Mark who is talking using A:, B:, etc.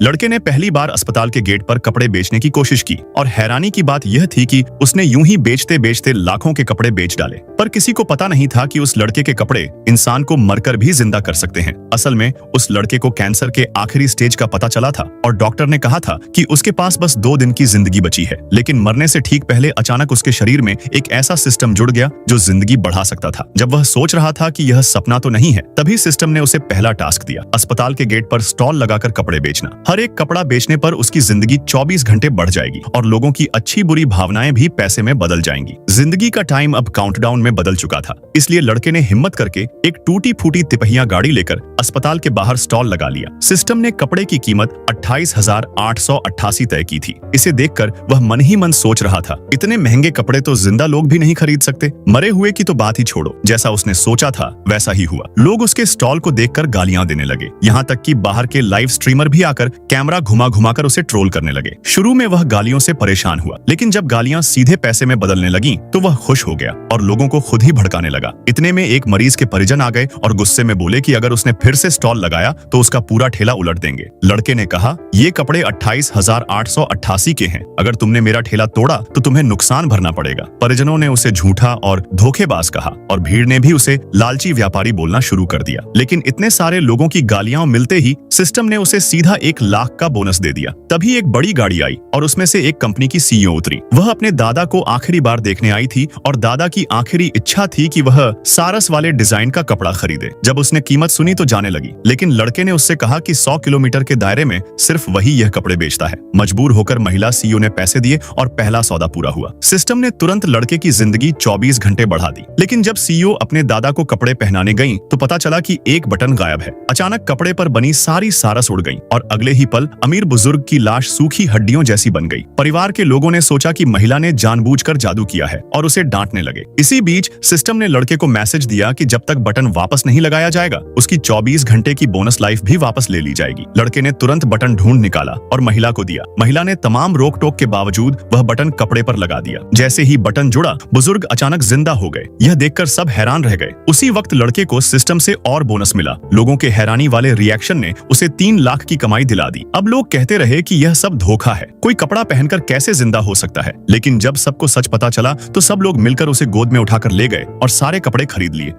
A: लड़के ने पहली बार अस्पताल के गेट पर कपड़े बेचने की कोशिश की और हैरानी की बात यह थी कि उसने यूं ही बेचते बेचते लाखों के कपड़े बेच डाले। पर किसी को पता नहीं था कि उस लड़के के कपड़े इंसान को मरकर भी जिंदा कर सकते हैं। असल में उस लड़के को कैंसर के आखिरी स्टेज का पता चला था और डॉक्टर ने कहा था कि उसके पास बस 2 दिन की जिंदगी बची है। लेकिन मरने से ठीक पहले अचानक उसके शरीर में एक ऐसा सिस्टम जुड़ गया जो जिंदगी बढ़ा सकता था। जब वह सोच रहा था कि यह सपना तो नहीं है, तभी सिस्टम ने उसे पहला टास्क दिया, अस्पताल के गेट पर स्टॉल लगाकर कपड़े बेचना। हर एक कपड़ा बेचने पर उसकी जिंदगी 24 घंटे बढ़ जाएगी और लोगों की अच्छी बुरी भावनाएं भी पैसे में बदल जाएंगी। जिंदगी का टाइम अब काउंटडाउन में बदल चुका था, इसलिए लड़के ने हिम्मत करके एक टूटी फूटी तिपहिया गाड़ी लेकर अस्पताल के बाहर स्टॉल लगा लिया। सिस्टम ने कपड़े की कीमत 28,888 तय की थी। इसे देखकर वह मन ही मन सोच रहा था, इतने महंगे कपड़े तो जिंदा लोग भी नहीं खरीद सकते। मरे हुए की तो बात ही छोड़ो। जैसा उसने सोचा था वैसा ही हुआ। लोग उसके स्टॉल को देखकर गालियां देने लगे, यहाँ तक कि बाहर के लाइव स्ट्रीमर भी आकर कैमरा घुमा घुमाकर उसे ट्रोल करने लगे। शुरू में वह गालियों से परेशान हुआ, लेकिन जब गालियां सीधे पैसे में बदलने लगी तो वह खुश हो गया और लोगों को खुद ही भड़काने लगा। इतने में एक मरीज के परिजन आ गए और गुस्से में बोले कि अगर उसने फिर से स्टॉल लगाया तो उसका पूरा ठेला उलट देंगे। लड़के ने कहा, ये कपड़े 28,888 के हैं, अगर तुमने मेरा ठेला तोड़ा तो तुम्हें नुकसान भरना पड़ेगा। परिजनों ने उसे झूठा और धोखेबाज कहा और भीड़ ने भी उसे लालची व्यापारी बोलना शुरू कर दिया। लेकिन इतने सारे लोगों की गालियां मिलते ही सिस्टम ने उसे सीधा 1 लाख का बोनस दे दिया। तभी एक बड़ी गाड़ी आई और उसमें से एक कंपनी की सीईओ उतरी। वह अपने दादा को आखिरी बार देखने आई थी और दादा की आखिरी इच्छा थी कि वह सारस वाले डिजाइन का कपड़ा खरीदे। जब उसने कीमत सुनी तो जाने लगी, लेकिन लड़के ने उससे कहा कि 100 किलोमीटर के दायरे में सिर्फ वही यह कपड़े बेचता है। मजबूर होकर महिला सीईओ ने पैसे दिए और पहला सौदा पूरा हुआ। सिस्टम ने तुरंत लड़के की जिंदगी 24 घंटे बढ़ा दी। लेकिन जब सीईओ अपने दादा को कपड़े पहनाने गई तो पता चला कि एक बटन गायब है। अचानक कपड़े पर बनी सारी सारस उड़ गई और अगले ही पल अमीर बुजुर्ग की लाश सूखी हड्डियों जैसी बन गई। परिवार के लोगों ने सोचा कि महिला ने जानबूझकर जादू किया है और उसे डांटने लगे। इसी बीच सिस्टम ने लड़के को मैसेज दिया कि जब तक बटन वापस नहीं लगाया जाएगा उसकी 24 घंटे की बोनस लाइफ भी वापस ले ली जाएगी। लड़के ने तुरंत बटन ढूंढ निकाला और महिला को दिया। महिला ने तमाम रोक टोक के बावजूद वह बटन कपड़े पर लगा दिया। जैसे ही बटन जुड़ा, बुजुर्ग अचानक जिंदा हो गए। यह देखकर सब हैरान रह गए। उसी वक्त लड़के को सिस्टम से और बोनस मिला। लोगों के हैरानी वाले रिएक्शन ने उसे 3 लाख की कमाई दिला दी। अब लोग कहते रहे कि यह सब धोखा है, कोई कपड़ा पहनकर कैसे जिंदा हो सकता है। लेकिन जब सबको सच पता चला तो सब लोग मिलकर उसे गोद में उठाकर ले गए और सारे कपड़े खरीद लिए।